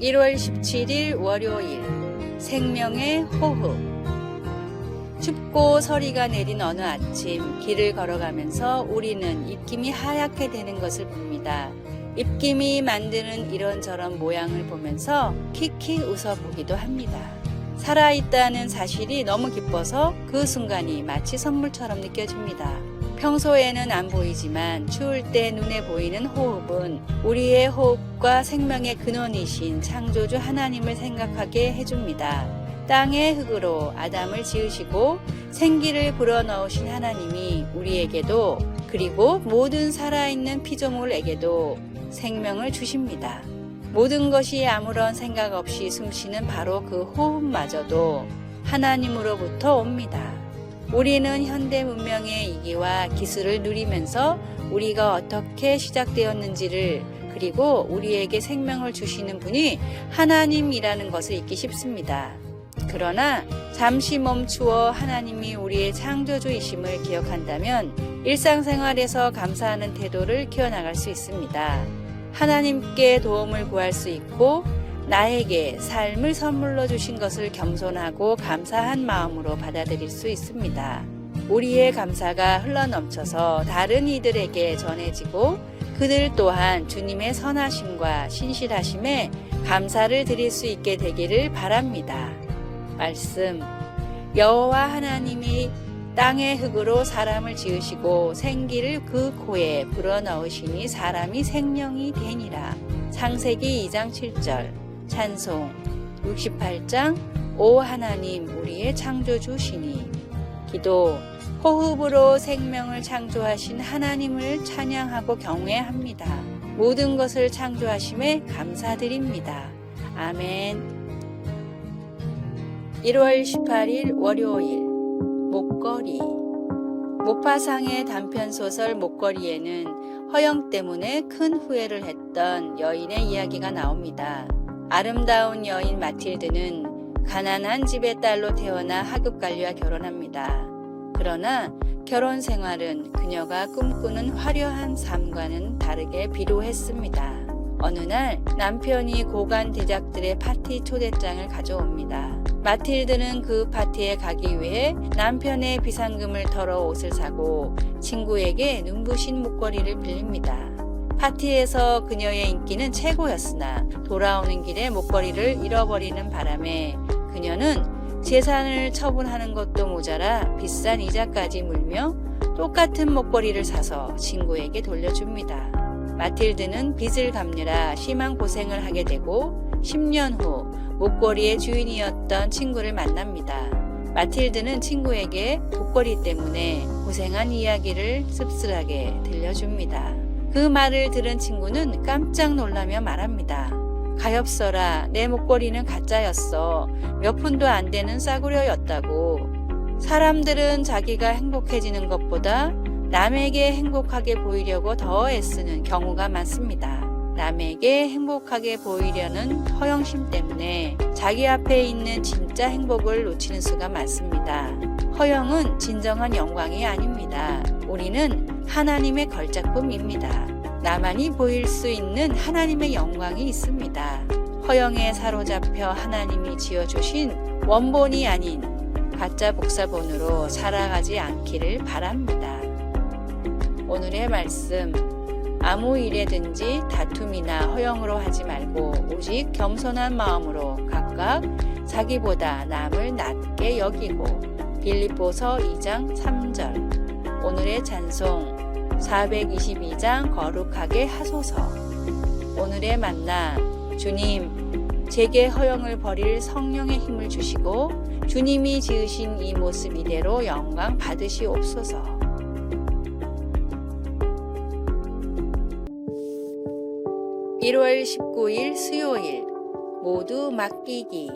1월 17일 월요일 생명의 호흡. 춥고 서리가 내린 어느 아침 길을 걸어가면서 우리는 입김이 하얗게 되는 것을 봅니다. 입김이 만드는 이런저런 모양을 보면서 키키 웃어보기도 합니다. 살아있다는 사실이 너무 기뻐서 그 순간이 마치 선물처럼 느껴집니다. 평소에는 안 보이지만 추울 때 눈에 보이는 호흡은 우리의 호흡과 생명의 근원이신 창조주 하나님을 생각하게 해줍니다. 땅의 흙으로 아담을 지으시고 생기를 불어넣으신 하나님이 우리에게도 그리고 모든 살아있는 피조물에게도 생명을 주십니다. 모든 것이 아무런 생각 없이 숨쉬는 바로 그 호흡마저도 하나님으로부터 옵니다. 우리는 현대 문명의 이기와 기술을 누리면서 우리가 어떻게 시작되었는지를 그리고 우리에게 생명을 주시는 분이 하나님이라는 것을 잊기 쉽습니다. 그러나 잠시 멈추어 하나님이 우리의 창조주이심을 기억한다면 일상생활에서 감사하는 태도를 키워나갈 수 있습니다. 하나님께 도움을 구할 수 있고 나에게 삶을 선물로 주신 것을 겸손하고 감사한 마음으로 받아들일 수 있습니다. 우리의 감사가 흘러넘쳐서 다른 이들에게 전해지고 그들 또한 주님의 선하심과 신실하심에 감사를 드릴 수 있게 되기를 바랍니다. 말씀. 여호와 하나님이 땅의 흙으로 사람을 지으시고 생기를 그 코에 불어넣으시니 사람이 생명이 되니라. 창세기 2장 7절. 찬송 68장 오 하나님 우리의 창조주시니. 기도. 호흡으로 생명을 창조하신 하나님을 찬양하고 경외합니다. 모든 것을 창조하심에 감사드립니다. 아멘. 1월 18일 월요일 목걸이. 모파상의 단편소설 목걸이에는 허영 때문에 큰 후회를 했던 여인의 이야기가 나옵니다. 아름다운 여인 마틸드는 가난한 집의 딸로 태어나 하급관리와 결혼합니다. 그러나 결혼 생활은 그녀가 꿈꾸는 화려한 삶과는 다르게 비루했습니다. 어느 날 남편이 고관 대작들의 파티 초대장을 가져옵니다. 마틸드는 그 파티에 가기 위해 남편의 비상금을 털어 옷을 사고 친구에게 눈부신 목걸이를 빌립니다. 파티에서 그녀의 인기는 최고였으나 돌아오는 길에 목걸이를 잃어버리는 바람에 그녀는 재산을 처분하는 것도 모자라 비싼 이자까지 물며 똑같은 목걸이를 사서 친구에게 돌려줍니다. 마틸드는 빚을 갚느라 심한 고생을 하게 되고 10년 후 목걸이의 주인이었던 친구를 만납니다. 마틸드는 친구에게 목걸이 때문에 고생한 이야기를 씁쓸하게 들려줍니다. 그 말을 들은 친구는 깜짝 놀라며 말합니다. 가엾어라, 내 목걸이는 가짜였어. 몇 푼도 안 되는 싸구려였다고. 사람들은 자기가 행복해지는 것보다 남에게 행복하게 보이려고 더 애쓰는 경우가 많습니다. 남에게 행복하게 보이려는 허영심 때문에 자기 앞에 있는 진짜 행복을 놓치는 수가 많습니다. 허영은 진정한 영광이 아닙니다. 우리는 하나님의 걸작품입니다. 나만이 보일 수 있는 하나님의 영광이 있습니다. 허영에 사로잡혀 하나님이 지어주신 원본이 아닌 가짜 복사본으로 살아가지 않기를 바랍니다. 오늘의 말씀. 아무 일에든지 다툼이나 허영으로 하지 말고 오직 겸손한 마음으로 각각 자기보다 남을 낮게 여기고. 빌립보서 2장 3절. 오늘의 찬송 422장 거룩하게 하소서. 오늘의 만나. 주님, 제게 허영을 버릴 성령의 힘을 주시고 주님이 지으신 이 모습 이대로 영광 받으시옵소서. (1월 19일) 수요일. 모두 맡기기.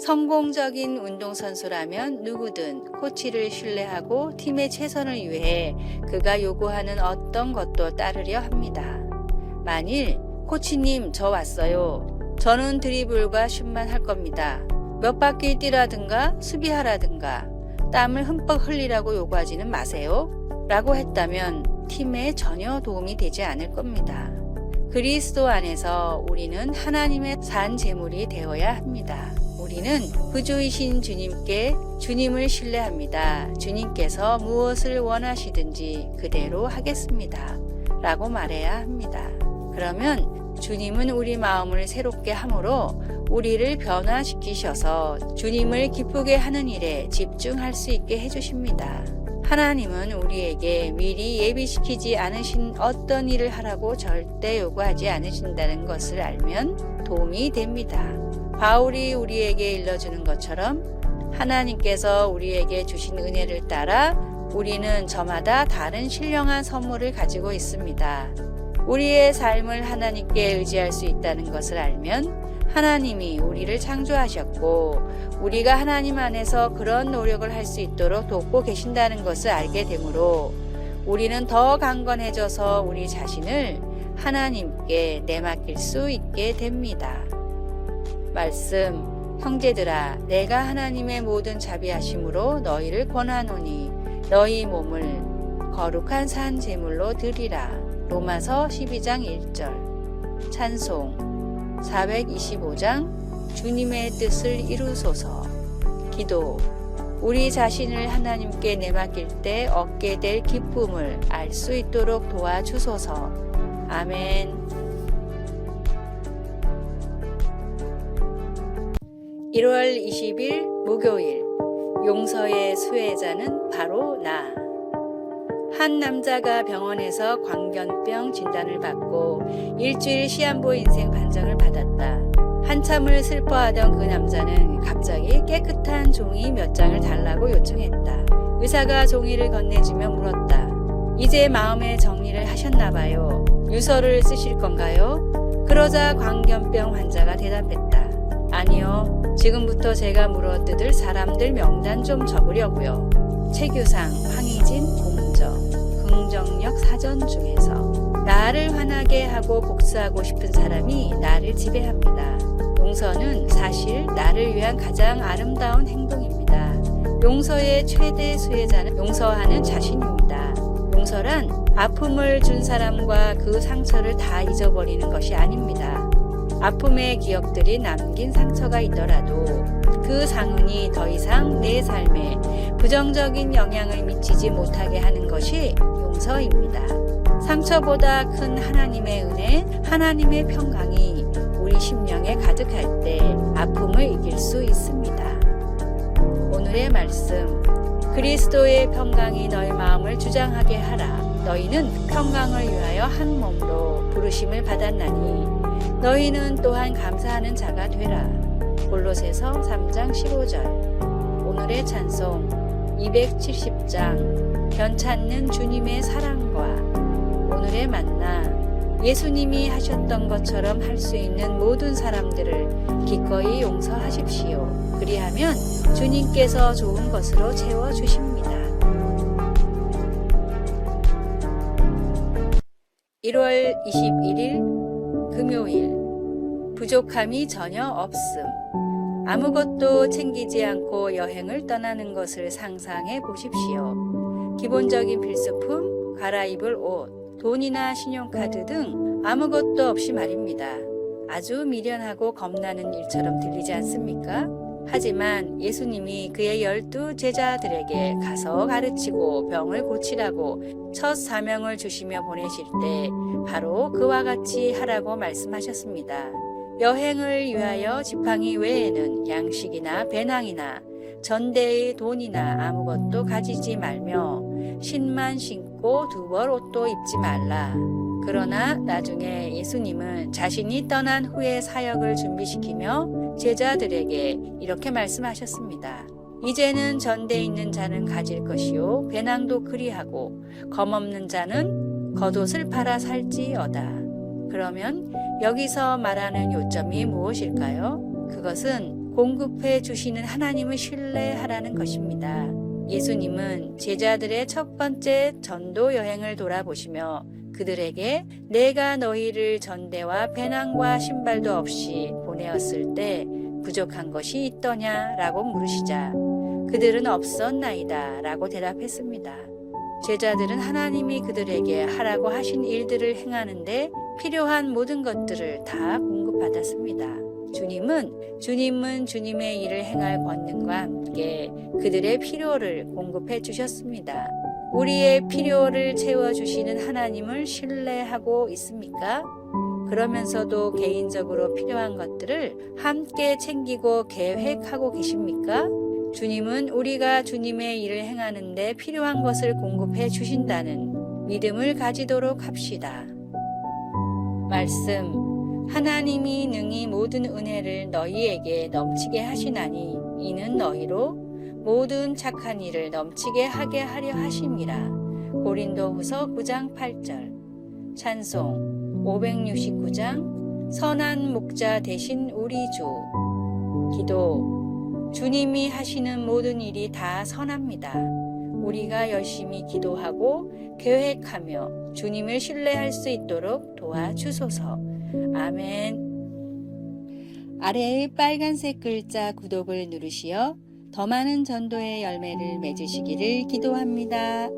성공적인 운동선수라면 누구든 코치를 신뢰하고 팀의 최선을 위해 그가 요구하는 어떤 것도 따르려 합니다. 만일 코치님 저 왔어요. 저는 드리블과 슛만 할 겁니다. 몇 바퀴 뛰라든가 수비하라든가 땀을 흠뻑 흘리라고 요구하지는 마세요. 라고 했다면 팀에 전혀 도움이 되지 않을 겁니다. 그리스도 안에서 우리는 하나님의 산 제물이 되어야 합니다. 우리는 구주이신 주님께 주님을 신뢰합니다. 주님께서 무엇을 원하시든지 그대로 하겠습니다. 라고 말해야 합니다. 그러면 주님은 우리 마음을 새롭게 함으로 우리를 변화시키셔서 주님을 기쁘게 하는 일에 집중할 수 있게 해주십니다. 하나님은 우리에게 미리 예비시키지 않으신 어떤 일을 하라고 절대 요구하지 않으신다는 것을 알면 도움이 됩니다. 바울이 우리에게 일러주는 것처럼 하나님께서 우리에게 주신 은혜를 따라 우리는 저마다 다른 신령한 선물을 가지고 있습니다. 우리의 삶을 하나님께 의지할 수 있다는 것을 알면 하나님이 우리를 창조하셨고 우리가 하나님 안에서 그런 노력을 할 수 있도록 돕고 계신다는 것을 알게 되므로 우리는 더 강건해져서 우리 자신을 하나님께 내맡길 수 있게 됩니다. 말씀, 형제들아 내가 하나님의 모든 자비하심으로 너희를 권하노니 너희 몸을 거룩한 산 제물로 드리라. 로마서 12장 1절. 찬송 425장 주님의 뜻을 이루소서. 기도. 우리 자신을 하나님께 내맡길 때 얻게 될 기쁨을 알 수 있도록 도와주소서. 아멘. 1월 20일 목요일. 용서의 수혜자는 바로 나. 한 남자가 병원에서 광견병 진단을 받고 일주일 시한부 인생 판정을 받았다. 한참을 슬퍼하던 그 남자는 갑자기 깨끗한 종이 몇 장을 달라고 요청했다. 의사가 종이를 건네주며 물었다. 이제 마음의 정리를 하셨나봐요. 유서를 쓰실 건가요? 그러자 광견병 환자가 대답했다. 아니요. 지금부터 제가 물어뜯을 사람들 명단 좀 적으려고요. 최규상, 황희진, 공정, 긍정력 사전 중에서 나를 화나게 하고 복수하고 싶은 사람이 나를 지배합니다. 용서는 사실 나를 위한 가장 아름다운 행동입니다. 용서의 최대 수혜자는 용서하는 자신입니다. 용서란 아픔을 준 사람과 그 상처를 다 잊어버리는 것이 아닙니다. 아픔의 기억들이 남긴 상처가 있더라도 그 상흔이 더 이상 내 삶에 부정적인 영향을 미치지 못하게 하는 것이 용서입니다. 상처보다 큰 하나님의 은혜, 하나님의 평강이 우리 심령에 가득할 때 아픔을 이길 수 있습니다. 오늘의 말씀. 그리스도의 평강이 너희 마음을 주장하게 하라. 너희는 평강을 위하여 한 몸으로 부르심을 받았나니 너희는 또한 감사하는 자가 되라. 골로새서 3장 15절. 오늘의 찬송 270장 변찮는 주님의 사랑과. 오늘의 만나. 예수님이 하셨던 것처럼 할 수 있는 모든 사람들을 기꺼이 용서하십시오. 그리하면 주님께서 좋은 것으로 채워주십니다. 1월 21일 금요일. 부족함이 전혀 없음. 아무것도 챙기지 않고 여행을 떠나는 것을 상상해 보십시오. 기본적인 필수품, 갈아입을 옷, 돈이나 신용카드 등 아무것도 없이 말입니다. 아주 미련하고 겁나는 일처럼 들리지 않습니까? 하지만 예수님이 그의 12 제자들에게 가서 가르치고 병을 고치라고 첫 사명을 주시며 보내실 때 바로 그와 같이 하라고 말씀하셨습니다. 여행을 위하여 지팡이 외에는 양식이나 배낭이나 전대의 돈이나 아무것도 가지지 말며 신만 신고 두 벌 옷도 입지 말라. 그러나 나중에 예수님은 자신이 떠난 후에 사역을 준비시키며 제자들에게 이렇게 말씀하셨습니다. 이제는 전대에 있는 자는 가질 것이요 배낭도 그리하고 검없는 자는 겉옷을 팔아 살지어다. 그러면 여기서 말하는 요점이 무엇일까요? 그것은 공급해 주시는 하나님을 신뢰하라는 것입니다. 예수님은 제자들의 첫 번째 전도 여행을 돌아보시며 그들에게 내가 너희를 전대와 배낭과 신발도 없이 보내었을 때 부족한 것이 있더냐 라고 물으시자 그들은 없었나이다 라고 대답했습니다. 제자들은 하나님이 그들에게 하라고 하신 일들을 행하는데 필요한 모든 것들을 다 공급받았습니다. 주님은 주님의 일을 행할 권능과 함께 그들의 필요를 공급해 주셨습니다. 우리의 필요를 채워주시는 하나님을 신뢰하고 있습니까? 그러면서도 개인적으로 필요한 것들을 함께 챙기고 계획하고 계십니까? 주님은 우리가 주님의 일을 행하는데 필요한 것을 공급해 주신다는 믿음을 가지도록 합시다. 말씀, 하나님이 능히 모든 은혜를 너희에게 넘치게 하시나니 이는 너희로 모든 착한 일을 넘치게 하게 하려 하심이라. 고린도후서 9장 8절. 찬송 569장 선한 목자 되신 우리 주. 기도, 주님이 하시는 모든 일이 다 선합니다. 우리가 열심히 기도하고 계획하며 주님을 신뢰할 수 있도록 도와주소서. 아멘. 아래의 빨간색 글자 구독을 누르시어 더 많은 전도의 열매를 맺으시기를 기도합니다.